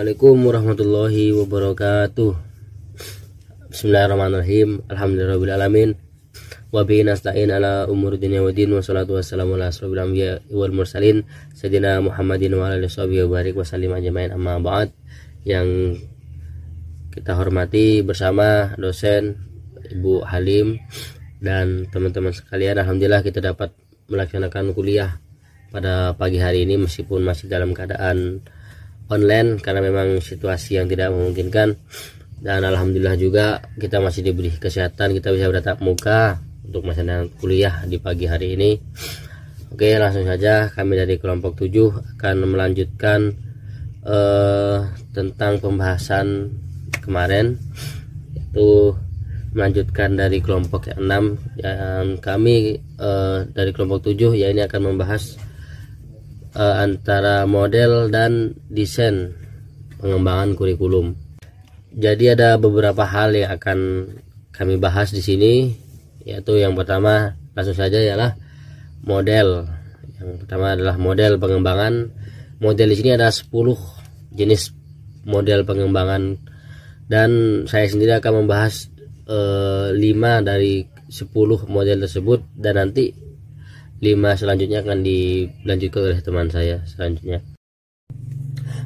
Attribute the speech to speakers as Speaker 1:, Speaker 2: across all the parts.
Speaker 1: Assalamualaikum warahmatullahi wabarakatuh. Bismillahirrahmanirrahim. Alhamdulillahirrahmanirrahim. Wabihi nasta'in ala umur dunya wa din. Wassalatu wassalamu ala asrofil anbiya wal mursalin Sayyidina Muhammadin wa ala alihi wa barik wa sallim ajma'in, amma ba'd. Yang kita hormati bersama dosen Ibu Halim dan teman-teman sekalian, alhamdulillah kita dapat melaksanakan kuliah pada pagi hari ini meskipun masih dalam keadaan online karena memang situasi yang tidak memungkinkan, dan alhamdulillah juga kita masih diberi kesehatan, kita bisa bertatap muka untuk melaksanakan kuliah di pagi hari ini. Oke, langsung saja kami dari kelompok 7 akan melanjutkan tentang pembahasan kemarin, yaitu melanjutkan dari kelompok yang 6 yang kami dari kelompok 7 ya, ini akan membahas antara model dan desain pengembangan kurikulum. Jadi ada beberapa hal yang akan kami bahas di sini, yaitu yang pertama langsung saja ialah model. Yang pertama adalah model pengembangan. Model di sini ada 10 jenis model pengembangan, dan saya sendiri akan membahas 5 dari 10 model tersebut, dan nanti 5 selanjutnya akan dilanjutkan oleh teman saya selanjutnya.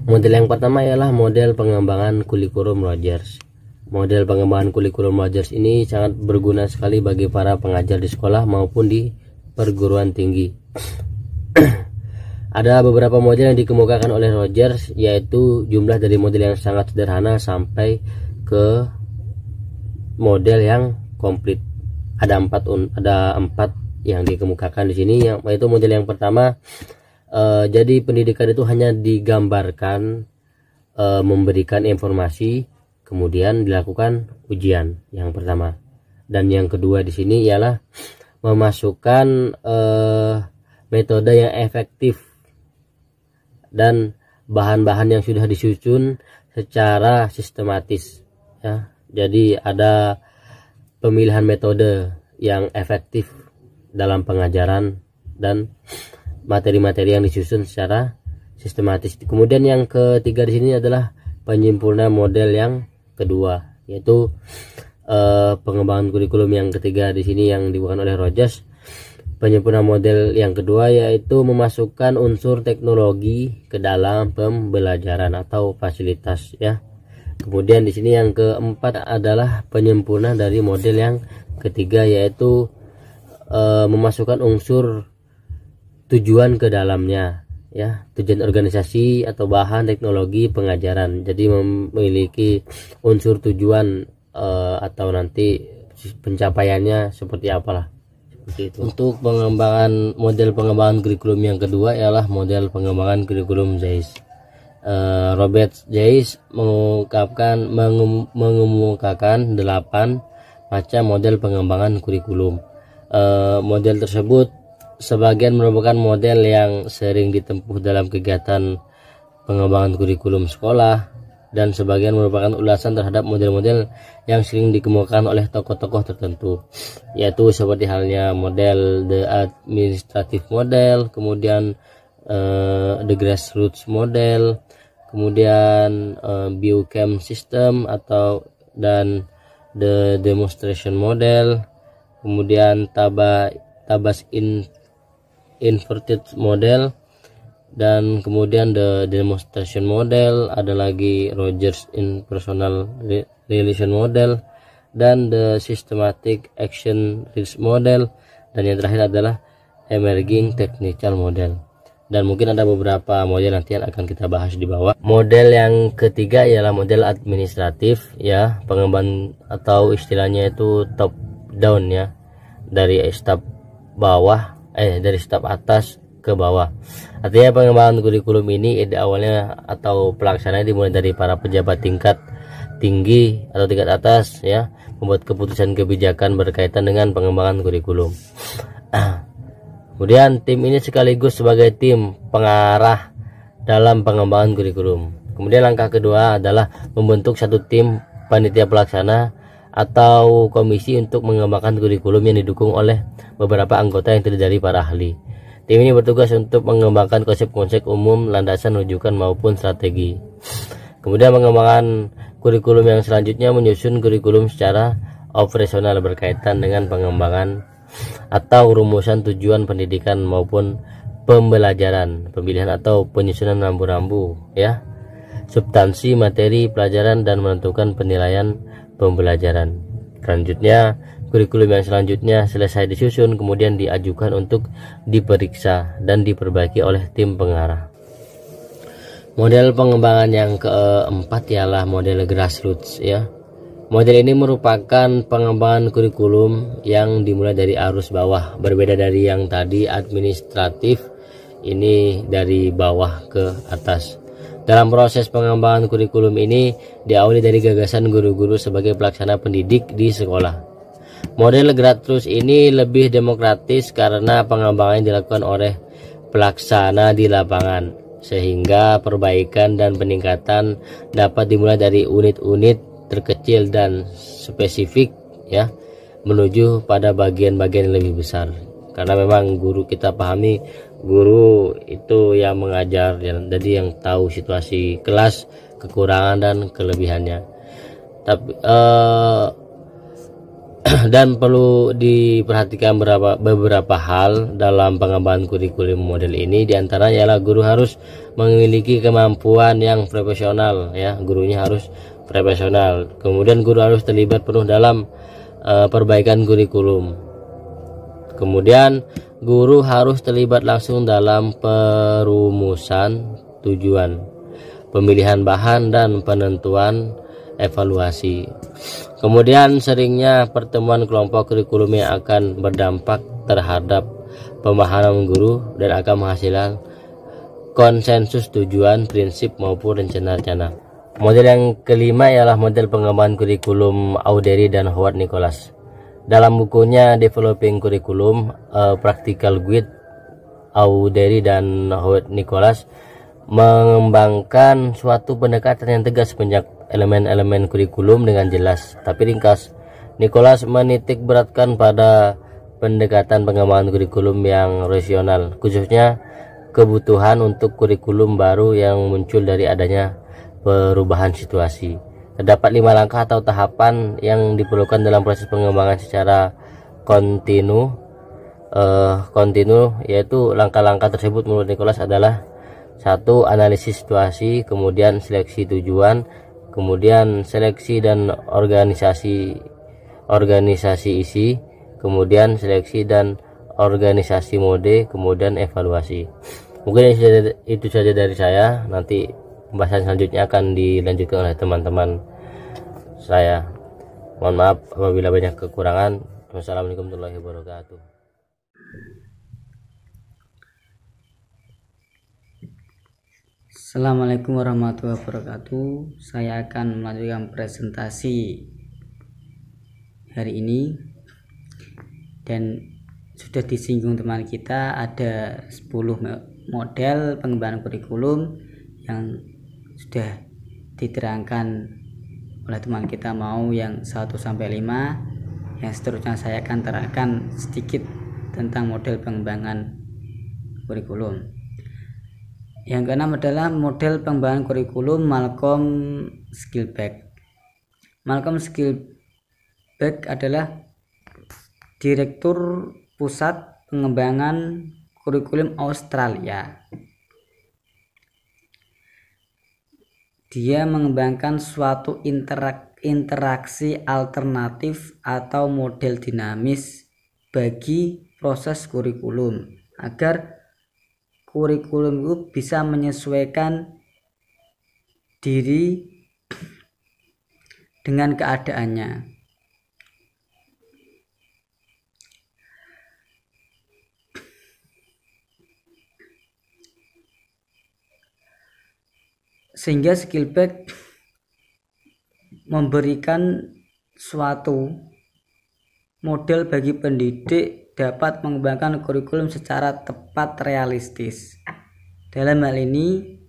Speaker 1: Model yang pertama ialah model pengembangan kurikulum Rogers. Model pengembangan kurikulum Rogers ini sangat berguna sekali bagi para pengajar di sekolah maupun di perguruan tinggi. Ada beberapa model yang dikemukakan oleh Rogers, yaitu jumlah dari model yang sangat sederhana sampai ke model yang komplit. Ada empat yang dikemukakan di sini, yaitu model yang pertama. Jadi pendidikan itu hanya digambarkan, memberikan informasi, kemudian dilakukan ujian, yang pertama. Dan yang kedua di sini ialah memasukkan metode yang efektif dan bahan-bahan yang sudah disusun secara sistematis ya. Jadi ada pemilihan metode yang efektif dalam pengajaran dan materi-materi yang disusun secara sistematis. Kemudian yang ketiga di sini adalah penyempurna model yang kedua, yaitu pengembangan kurikulum yang ketiga di sini yang dibuat oleh Rogers. Penyempurna model yang kedua yaitu memasukkan unsur teknologi ke dalam pembelajaran atau fasilitas ya. Kemudian di sini yang keempat adalah penyempurna dari model yang ketiga, yaitu memasukkan unsur tujuan ke dalamnya ya, tujuan organisasi atau bahan teknologi pengajaran. Jadi memiliki unsur tujuan atau nanti pencapaiannya seperti apalah, seperti itu. Untuk pengembangan model pengembangan kurikulum yang kedua ialah model pengembangan kurikulum Zeiss. Robert Zeiss mengemukakan 8 macam model pengembangan kurikulum. Model tersebut sebagian merupakan model yang sering ditempuh dalam kegiatan pengembangan kurikulum sekolah, dan sebagian merupakan ulasan terhadap model-model yang sering dikemukakan oleh tokoh-tokoh tertentu, yaitu seperti halnya model the administrative model, kemudian the grassroots model, kemudian biochem system dan the demonstration model, kemudian Tabas inverted model, dan kemudian the demonstration model. Ada lagi Rogers in personal relation model dan the systematic action risk model, dan yang terakhir adalah emerging technical model. Dan mungkin ada beberapa model nanti yang akan kita bahas di bawah. Model yang ketiga ialah model administratif ya, pengembangan atau istilahnya itu top down ya, dari staf bawah dari staf atas ke bawah. Artinya pengembangan kurikulum ini ide awalnya atau pelaksanaan dimulai dari para pejabat tingkat tinggi atau tingkat atas ya, membuat keputusan kebijakan berkaitan dengan pengembangan kurikulum. Kemudian tim ini sekaligus sebagai tim pengarah dalam pengembangan kurikulum. Kemudian langkah kedua adalah membentuk satu tim panitia pelaksana atau komisi untuk mengembangkan kurikulum yang didukung oleh beberapa anggota yang terdiri dari para ahli. Tim ini bertugas untuk mengembangkan konsep-konsep umum, landasan rujukan maupun strategi. Kemudian pengembangan kurikulum yang selanjutnya menyusun kurikulum secara operasional berkaitan dengan pengembangan atau rumusan tujuan pendidikan maupun pembelajaran, pemilihan atau penyusunan rambu-rambu ya, substansi materi pelajaran dan menentukan penilaian pembelajaran. Selanjutnya, kurikulum yang selanjutnya selesai disusun kemudian diajukan untuk diperiksa dan diperbaiki oleh tim pengarah. Model pengembangan yang keempat ialah model grassroots ya. Model ini merupakan pengembangan kurikulum yang dimulai dari arus bawah, berbeda dari yang tadi administratif, ini dari bawah ke atas. Dalam proses pengembangan kurikulum ini diawali dari gagasan guru-guru sebagai pelaksana pendidik di sekolah. Model grassroots ini lebih demokratis karena pengembangan dilakukan oleh pelaksana di lapangan, sehingga perbaikan dan peningkatan dapat dimulai dari unit-unit terkecil dan spesifik ya, menuju pada bagian-bagian yang lebih besar. Karena memang guru, kita pahami guru itu yang mengajar, jadi yang tahu situasi kelas, kekurangan dan kelebihannya. Tapi dan perlu diperhatikan beberapa hal dalam pengembangan kurikulum model ini. Diantaranya ialah guru harus memiliki kemampuan yang profesional ya, gurunya harus profesional. Kemudian guru harus terlibat penuh dalam perbaikan kurikulum. Kemudian guru harus terlibat langsung dalam perumusan tujuan, pemilihan bahan dan penentuan evaluasi. Kemudian seringnya pertemuan kelompok kurikulum yang akan berdampak terhadap pemahaman guru dan akan menghasilkan konsensus tujuan, prinsip maupun rencana-rencana. Model yang kelima ialah model pengembangan kurikulum Auderi dan Howard Nicholas. Dalam bukunya Developing Curriculum, Practical Guide, Auderi dan Howard Nicholas mengembangkan suatu pendekatan yang tegas sepanjang elemen-elemen kurikulum dengan jelas tapi ringkas. Nicholas menitik beratkan pada pendekatan pengembangan kurikulum yang rasional, khususnya kebutuhan untuk kurikulum baru yang muncul dari adanya perubahan situasi. Terdapat 5 langkah atau tahapan yang diperlukan dalam proses pengembangan secara kontinu, yaitu langkah-langkah tersebut menurut Nicholas adalah: 1. Analisis situasi, kemudian seleksi tujuan, kemudian seleksi dan organisasi isi, kemudian seleksi dan organisasi mode, kemudian evaluasi. Mungkin itu saja dari saya. Nanti pembahasan selanjutnya akan dilanjutkan oleh teman-teman saya. Mohon maaf apabila banyak kekurangan. Wassalamualaikum warahmatullahi wabarakatuh.
Speaker 2: Assalamualaikum warahmatullahi wabarakatuh. Saya akan melanjutkan presentasi hari ini, dan sudah disinggung teman kita ada 10 model pengembangan kurikulum yang sudah diterangkan oleh teman kita, mau yang 1 sampai 5. Yang seterusnya saya akan terangkan sedikit tentang model pengembangan kurikulum. Yang keenam adalah model pengembangan kurikulum Malcolm Skilbeck. Malcolm Skilbeck adalah Direktur Pusat Pengembangan Kurikulum Australia. Dia mengembangkan suatu interaksi alternatif atau model dinamis bagi proses kurikulum agar kurikulum itu bisa menyesuaikan diri dengan keadaannya. Sehingga Skilbeck memberikan suatu model bagi pendidik dapat mengembangkan kurikulum secara tepat realistis. Dalam hal ini,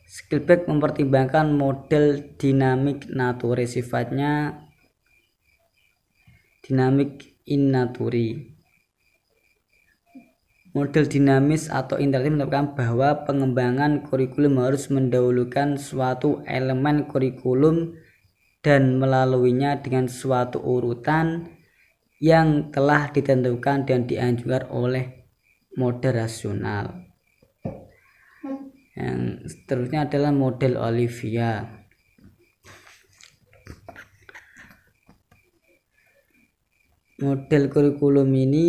Speaker 2: Skilbeck mempertimbangkan model dinamik nature, sifatnya dinamik in naturi. Model dinamis atau interaktif menetapkan bahwa pengembangan kurikulum harus mendahulukan suatu elemen kurikulum dan melaluinya dengan suatu urutan yang telah ditentukan dan dianjurkan oleh model rasional. Yang seterusnya adalah model Olivia. Model kurikulum ini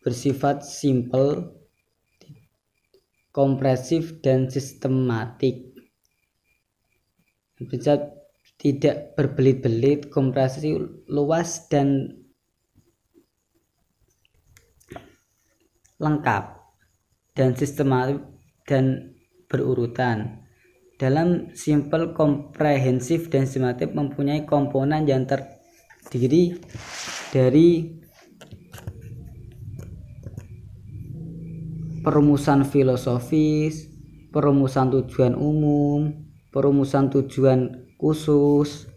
Speaker 2: bersifat simple, kompresif, dan sistematik. Bisa tidak berbelit-belit, kompresi luas dan lengkap, dan sistematik dan berurutan. Dalam simple, komprehensif, dan sistematik mempunyai komponen yang terdiri dari perumusan filosofis, perumusan tujuan umum, perumusan tujuan khusus,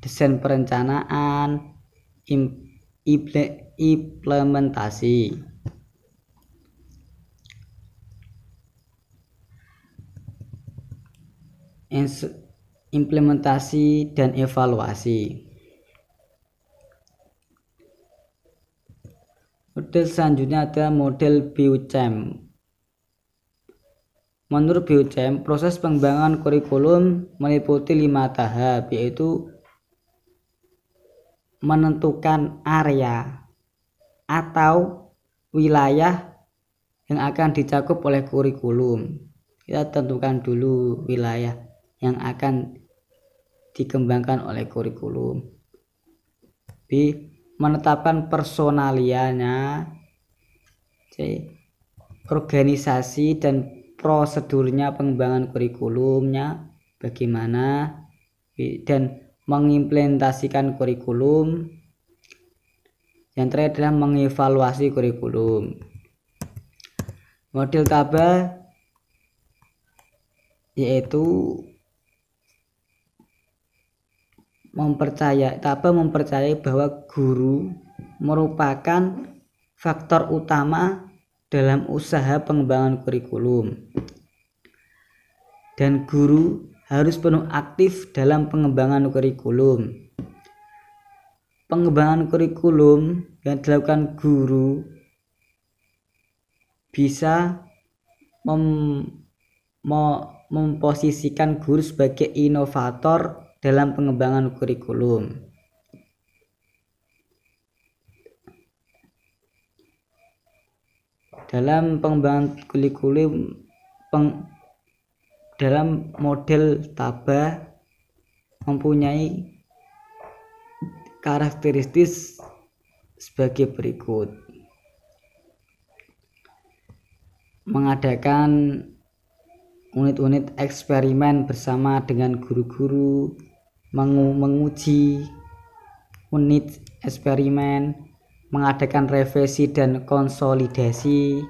Speaker 2: desain perencanaan, implementasi. Implementasi dan evaluasi. Model selanjutnya adalah model Beauchamp. Menurut Beauchamp, proses pengembangan kurikulum meliputi 5 tahap, yaitu menentukan area atau wilayah yang akan dicakup oleh kurikulum. Kita tentukan dulu wilayah yang akan dikembangkan oleh kurikulum. B. Menetapkan personalianya. C. Organisasi dan prosedurnya pengembangan kurikulumnya bagaimana. B. Dan mengimplementasikan kurikulum. Yang terakhir adalah mengevaluasi kurikulum. Model Taba yaitu mempercayai bahwa guru merupakan faktor utama dalam usaha pengembangan kurikulum, dan guru harus penuh aktif dalam pengembangan kurikulum. Pengembangan kurikulum yang dilakukan guru bisa memposisikan guru sebagai inovator dalam pengembangan kurikulum. Dalam pengembangan kurikulum dalam model Taba mempunyai karakteristik sebagai berikut. Mengadakan unit-unit eksperimen bersama dengan guru-guru, menguji unit eksperimen, mengadakan revisi dan konsolidasi,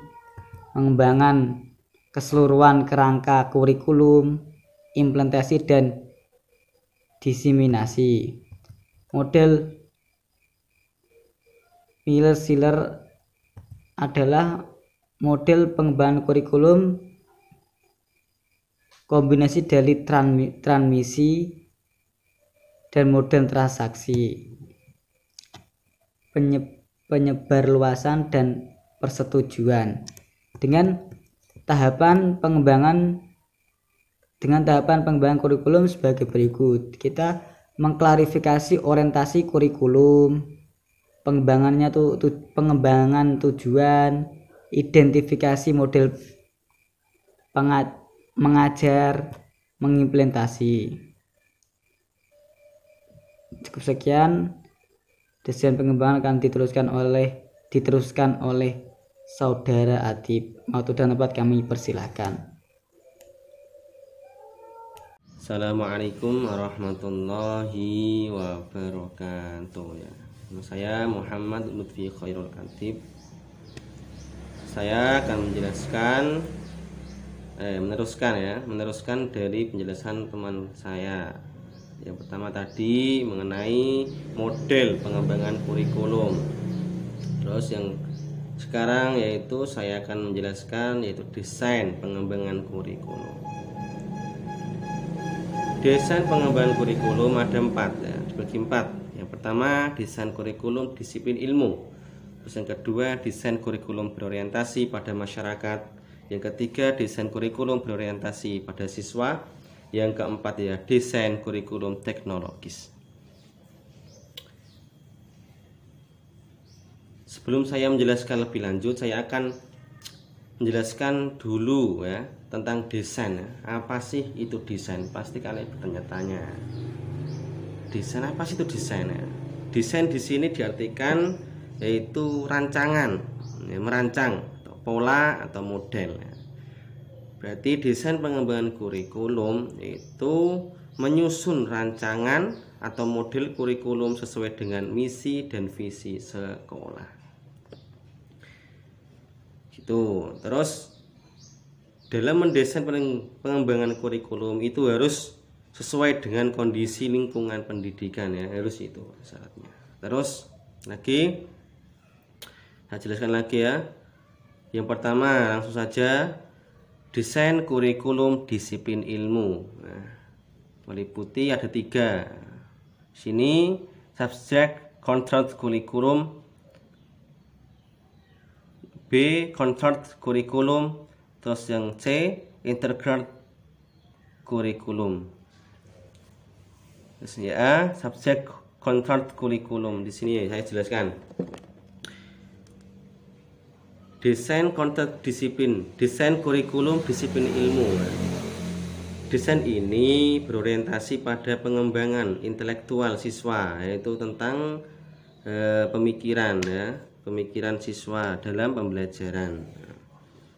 Speaker 2: mengembangkan keseluruhan kerangka kurikulum, implementasi dan diseminasi. Model Miller-Schiller adalah model pengembangan kurikulum kombinasi dari transmisi dan model transaksi, penyebarluasan dan persetujuan. Dengan tahapan pengembangan kurikulum sebagai berikut. Kita mengklarifikasi orientasi kurikulum, pengembangan tujuan, identifikasi model mengajar, mengimplementasi. Cukup sekian. Desain pengembangan akan diteruskan oleh Saudara Adib. Waktu dan tempat kami persilahkan.
Speaker 1: Assalamualaikum warahmatullahi wabarakatuh. Nama saya Muhammad Lutfi Khairul Adib. Saya akan meneruskan dari penjelasan teman saya. Yang pertama tadi mengenai model pengembangan kurikulum. Terus yang
Speaker 3: sekarang yaitu saya akan menjelaskan yaitu desain pengembangan kurikulum. Desain pengembangan kurikulum ada 4 ya, dibagi 4. Yang pertama, desain kurikulum disiplin ilmu. Terus yang kedua, desain kurikulum berorientasi pada masyarakat. Yang ketiga, desain kurikulum berorientasi pada siswa. Yang keempat ya, desain kurikulum teknologis. Sebelum saya menjelaskan lebih lanjut, saya akan menjelaskan dulu ya tentang desain. Apa sih itu desain? Pasti kalian bertanya-tanya. Desain apa sih itu desain? Desain di sini diartikan yaitu rancangan, ya, merancang pola atau model. Berarti desain pengembangan kurikulum itu menyusun rancangan atau model kurikulum sesuai dengan misi dan visi sekolah. Gitu. Terus dalam mendesain pengembangan kurikulum itu harus sesuai dengan kondisi lingkungan pendidikan ya, harus itu syaratnya. Terus lagi saya jelaskan lagi ya. Yang pertama langsung saja, desain kurikulum disiplin ilmu. Nah, meliputi ada 3. Sini subject content kurikulum, B content kurikulum, terus yang C integrated kurikulum. Terus ya subject content kurikulum di sini saya jelaskan. Desain konten disiplin, desain kurikulum disiplin ilmu. Desain ini berorientasi pada pengembangan intelektual siswa, yaitu tentang pemikiran ya, pemikiran siswa dalam pembelajaran.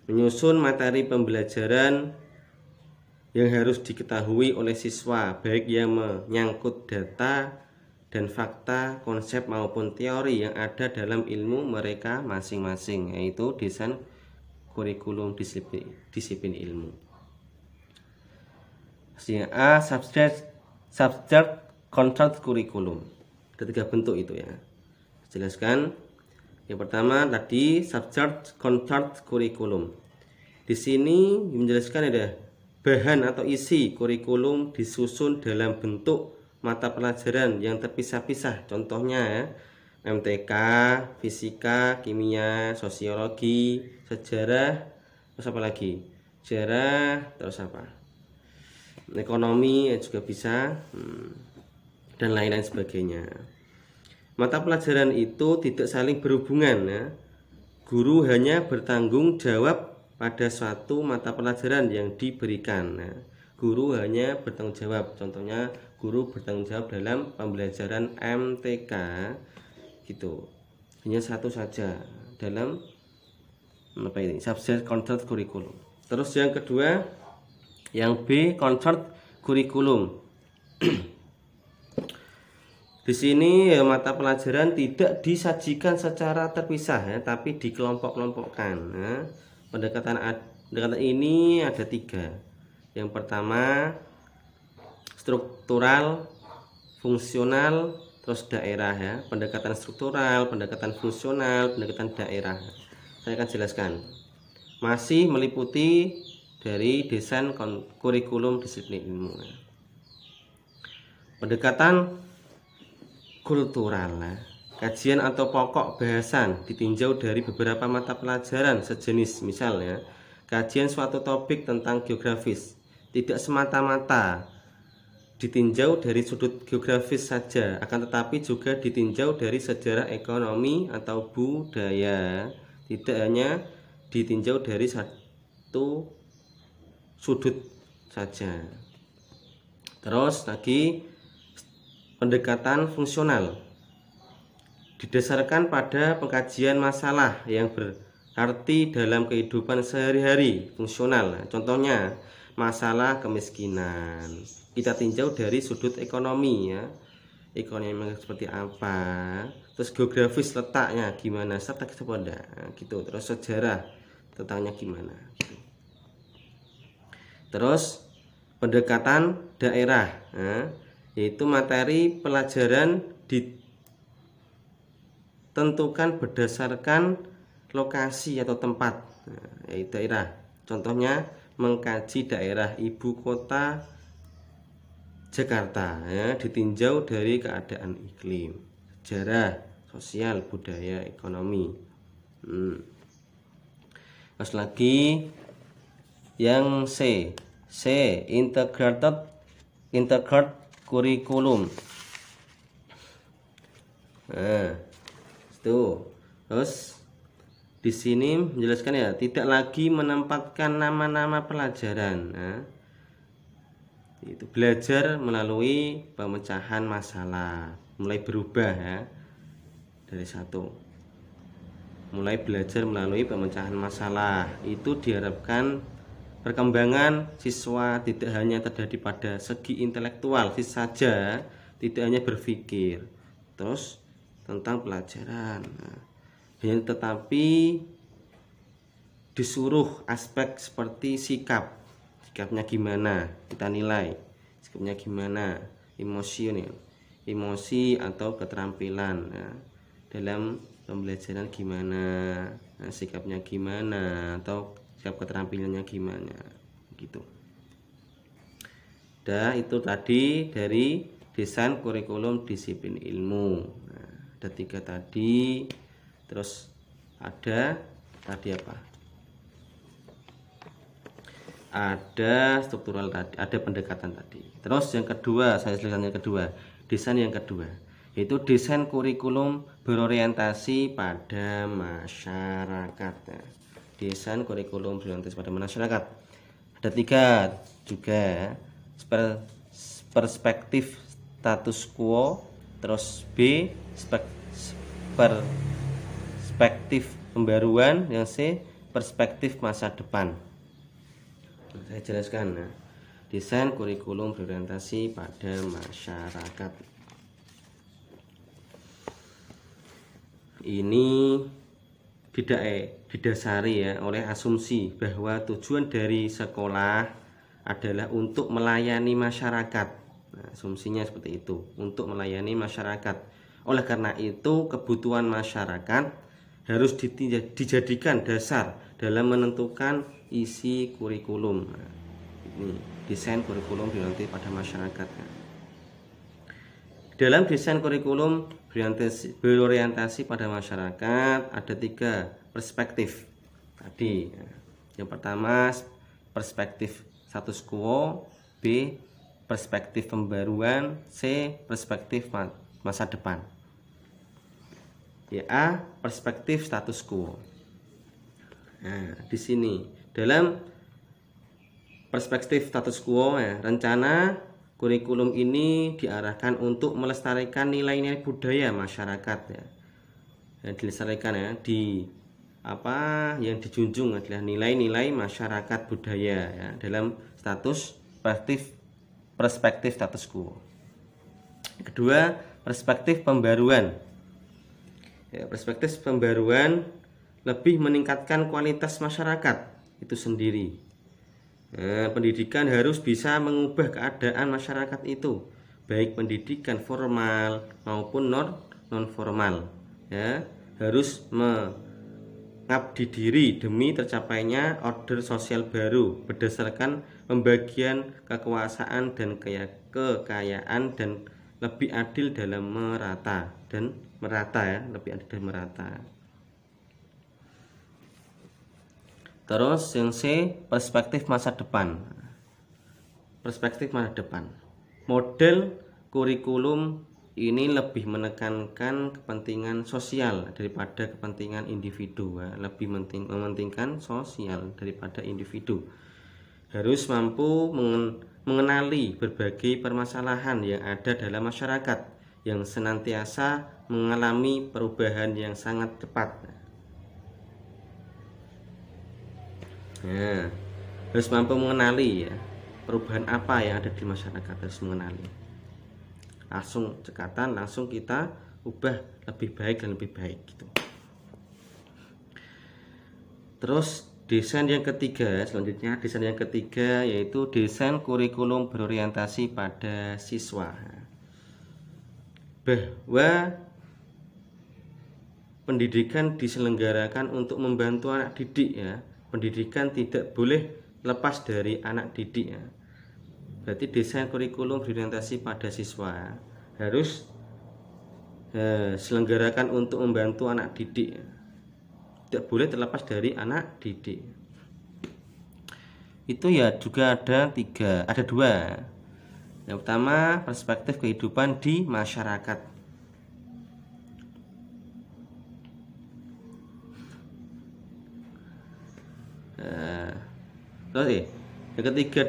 Speaker 3: Menyusun materi pembelajaran yang harus diketahui oleh siswa, baik yang menyangkut data dan fakta, konsep maupun teori yang ada dalam ilmu mereka masing-masing, yaitu desain kurikulum disiplin ilmu. A subject content kurikulum. Ada 3 bentuk itu ya. Jelaskan. Yang pertama tadi subject content kurikulum. Di sini menjelaskan ada bahan atau isi kurikulum disusun dalam bentuk mata pelajaran yang terpisah-pisah, contohnya ya, MTK, fisika, kimia, sosiologi, sejarah, terus apa lagi? Sejarah, terus apa? Ekonomi juga bisa, dan lain-lain sebagainya. Mata pelajaran itu tidak saling berhubungan ya. Guru hanya bertanggung jawab pada suatu mata pelajaran yang diberikan ya. Guru hanya bertanggung jawab, contohnya guru bertanggung jawab dalam pembelajaran MTK gitu, hanya satu saja dalam apa ini subject content kurikulum. Terus yang kedua, yang B content kurikulum. Di sini ya, mata pelajaran tidak disajikan secara terpisah ya, tapi dikelompok-kelompokkan ya. Pendekatan ini ada 3. Yang pertama struktural, fungsional, terus daerah ya. Pendekatan struktural, pendekatan fungsional, pendekatan daerah. Saya akan jelaskan. Masih meliputi dari desain kurikulum disiplin ilmu. Pendekatan kultural ya. Kajian atau pokok bahasan ditinjau dari beberapa mata pelajaran sejenis, misalnya kajian suatu topik tentang geografis tidak semata-mata ditinjau dari sudut geografis saja, akan tetapi juga ditinjau dari sejarah, ekonomi atau budaya, tidak hanya ditinjau dari satu sudut saja. Terus lagi pendekatan fungsional didasarkan pada pengkajian masalah yang berarti dalam kehidupan sehari-hari, fungsional. Contohnya masalah kemiskinan kita tinjau dari sudut ekonomi ya, ekonomi seperti apa, terus geografis letaknya gimana, serta kepada gitu, terus sejarah tentangnya gimana gitu. Terus pendekatan daerah ya, yaitu materi pelajaran ditentukan berdasarkan lokasi atau tempat, yaitu daerah. Contohnya mengkaji daerah ibu kota Jakarta, ya, ditinjau dari keadaan iklim, sejarah, sosial, budaya, ekonomi. Terus lagi yang C integrated curriculum. Nah, itu. Terus di sini menjelaskan ya, tidak lagi menempatkan nama-nama pelajaran. Nah, itu belajar melalui pemecahan masalah, mulai berubah ya dari satu. Mulai belajar melalui pemecahan masalah. Itu diharapkan perkembangan siswa tidak hanya terjadi pada segi intelektual saja, tidak hanya berpikir terus tentang pelajaran, tetapi disuruh aspek seperti sikapnya gimana kita nilai, sikapnya gimana, emosi atau keterampilan dalam pembelajaran gimana, sikapnya gimana atau sikap keterampilannya gimana gitu. Itu tadi dari desain kurikulum disiplin ilmu. Ada 3 tadi. Terus ada tadi apa? Ada struktural tadi, ada pendekatan tadi. Terus yang kedua, saya jelaskan yang kedua, desain yang kedua, yaitu desain kurikulum berorientasi pada masyarakat. Desain kurikulum berorientasi pada masyarakat. Ada 3 juga, perspektif status quo, terus B perspektif pembaruan, yang C perspektif masa depan. Saya jelaskan desain kurikulum berorientasi pada masyarakat. Ini didasari ya oleh asumsi bahwa tujuan dari sekolah adalah untuk melayani masyarakat. Asumsinya seperti itu, untuk melayani masyarakat. Oleh karena itu, kebutuhan masyarakat harus dijadikan dasar dalam menentukan isi kurikulum. Ini desain kurikulum berorientasi pada masyarakat. Dalam desain kurikulum berorientasi pada masyarakat ada 3 perspektif tadi. Yang pertama perspektif status quo, B perspektif pembaruan, C perspektif masa depan. A perspektif status quo. Nah, di sini dalam perspektif status quo rencana kurikulum ini diarahkan untuk melestarikan nilai-nilai budaya masyarakat dilestarikan di yang dijunjung adalah nilai-nilai masyarakat budaya dalam perspektif status quo. Kedua, perspektif pembaruan. Perspektif pembaruan lebih meningkatkan kualitas masyarakat itu sendiri. Pendidikan harus bisa mengubah keadaan masyarakat itu, baik pendidikan formal maupun non formal. Harus mengabdi diri demi tercapainya order sosial baru berdasarkan pembagian kekuasaan dan kekayaan dan lebih adil dalam merata lebih adil dan merata. Terus yang C perspektif masa depan. Perspektif masa depan. Model kurikulum ini lebih menekankan kepentingan sosial daripada kepentingan individu, lebih mementingkan sosial daripada individu. Harus mampu mengenali berbagai permasalahan yang ada dalam masyarakat yang senantiasa mengalami perubahan yang sangat cepat. Harus mampu mengenali perubahan apa yang ada di masyarakat, harus mengenali. Langsung cekatan, langsung kita ubah lebih baik dan lebih baik gitu. Terus desain yang ketiga, selanjutnya desain yang ketiga yaitu desain kurikulum berorientasi pada siswa. Bahwa pendidikan diselenggarakan untuk membantu anak didik ya. Pendidikan tidak boleh lepas dari anak didik ya. Berarti desain kurikulum berorientasi pada siswa ya. Harus selenggarakan untuk membantu anak didik ya. Tidak boleh terlepas dari anak didik. Itu ya juga ada dua. Yang pertama, perspektif kehidupan di masyarakat. Terus yang ketiga,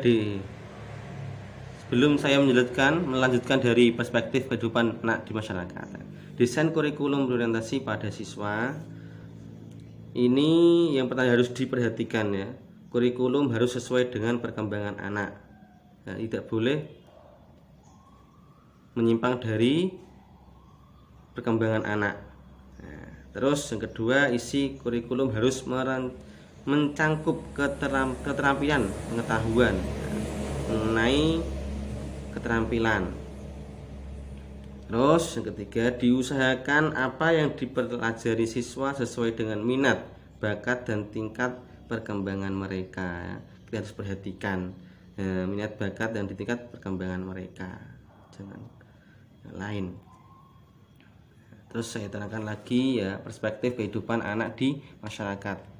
Speaker 3: sebelum saya melanjutkan dari perspektif kehidupan anak di masyarakat, desain kurikulum berorientasi pada siswa ini yang pertama harus diperhatikan ya. Kurikulum harus sesuai dengan perkembangan anak. Nah, tidak boleh menyimpang dari perkembangan anak. Nah, terus yang kedua, isi kurikulum harus mencangkup keterampilan pengetahuan mengenai keterampilan. Terus yang ketiga, diusahakan apa yang dipelajari siswa sesuai dengan minat, bakat, dan tingkat perkembangan mereka. Kita harus perhatikan minat, bakat, dan tingkat perkembangan mereka, jangan yang lain. Terus saya terangkan lagi ya, perspektif kehidupan anak di masyarakat.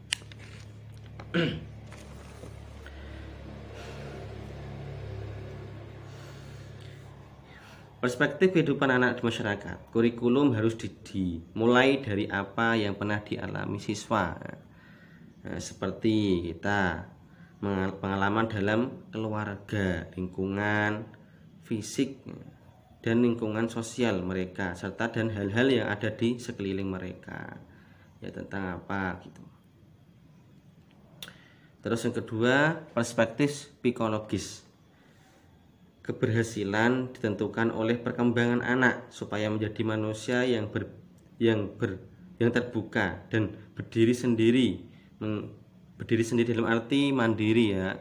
Speaker 3: Perspektif kehidupan anak di masyarakat. Kurikulum harus dimulai dari apa yang pernah dialami siswa. Seperti kita pengalaman dalam keluarga, lingkungan fisik dan lingkungan sosial mereka, serta dan hal-hal yang ada di sekeliling mereka. Ya, tentang apa gitu. Terus yang kedua, perspektif psikologis. Keberhasilan ditentukan oleh perkembangan anak supaya menjadi manusia yang terbuka dan berdiri sendiri dalam arti mandiri ya.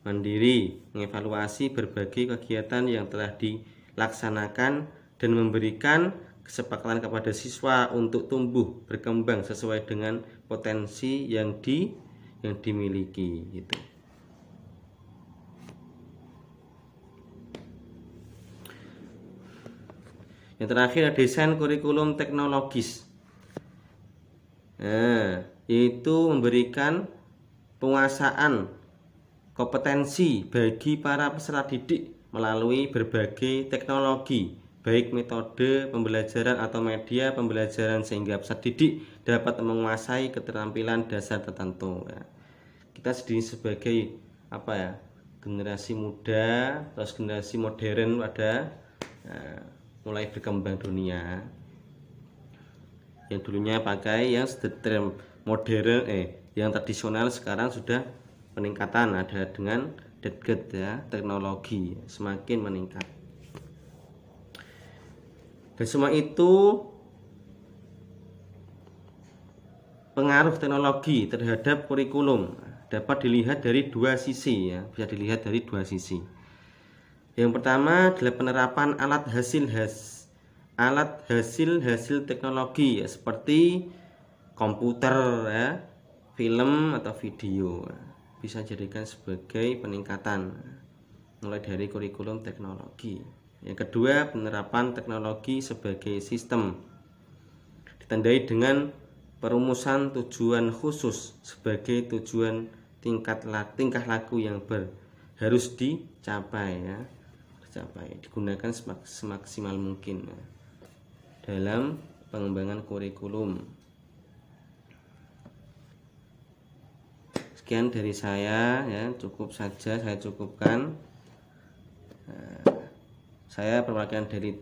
Speaker 3: Mandiri, mengevaluasi berbagai kegiatan yang telah dilaksanakan dan memberikan kesepakatan kepada siswa untuk tumbuh berkembang sesuai dengan potensi yang dimiliki gitu. Yang terakhir, desain kurikulum teknologis. Yaitu memberikan penguasaan kompetensi bagi para peserta didik melalui berbagai teknologi, baik metode pembelajaran atau media pembelajaran, sehingga peserta didik dapat menguasai keterampilan dasar tertentu ya. Kita sendiri sebagai generasi muda, terus generasi modern mulai berkembang dunia. Yang dulunya pakai yang modern yang tradisional, sekarang sudah peningkatan ada dengan ya, teknologi semakin meningkat. Dan semua itu pengaruh teknologi terhadap kurikulum dapat dilihat dari dua sisi ya, bisa dilihat dari dua sisi. Yang pertama adalah penerapan alat hasil teknologi ya, seperti komputer ya, film atau video, bisa jadikan sebagai peningkatan mulai dari kurikulum teknologi. Yang kedua, penerapan teknologi sebagai sistem ditandai dengan perumusan tujuan khusus sebagai tujuan tingkah laku yang harus dicapai ya, digunakan semaksimal mungkin ya, dalam pengembangan kurikulum. Sekian dari saya ya, cukup saja saya cukupkan. Saya perwakilan dari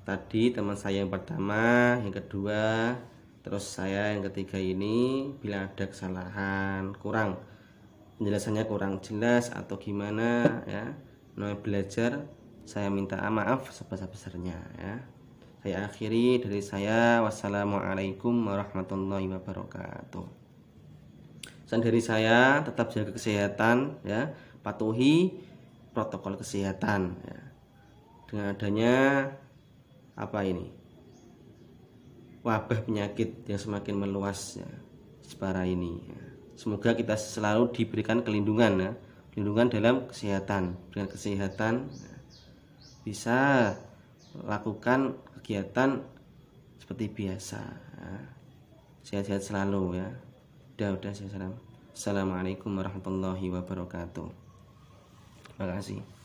Speaker 3: tadi teman saya yang pertama, yang kedua, terus saya yang ketiga ini. Bila ada kesalahan, kurang penjelasannya kurang jelas atau gimana ya, namanya belajar, saya minta maaf sebesar-besarnya ya. Saya akhiri dari saya. Wassalamualaikum warahmatullahi wabarakatuh. Pesan dari saya, tetap jaga kesehatan ya, patuhi protokol kesehatan ya. Dengan adanya wabah penyakit yang semakin meluas ya, separah ini ya. Semoga kita selalu diberikan kelindungan ya, kelindungan dalam kesehatan, dengan kesehatan ya, bisa lakukan kegiatan seperti biasa ya. Sehat-sehat selalu ya. Udah saya salam. Assalamualaikum warahmatullahi wabarakatuh. Terima kasih.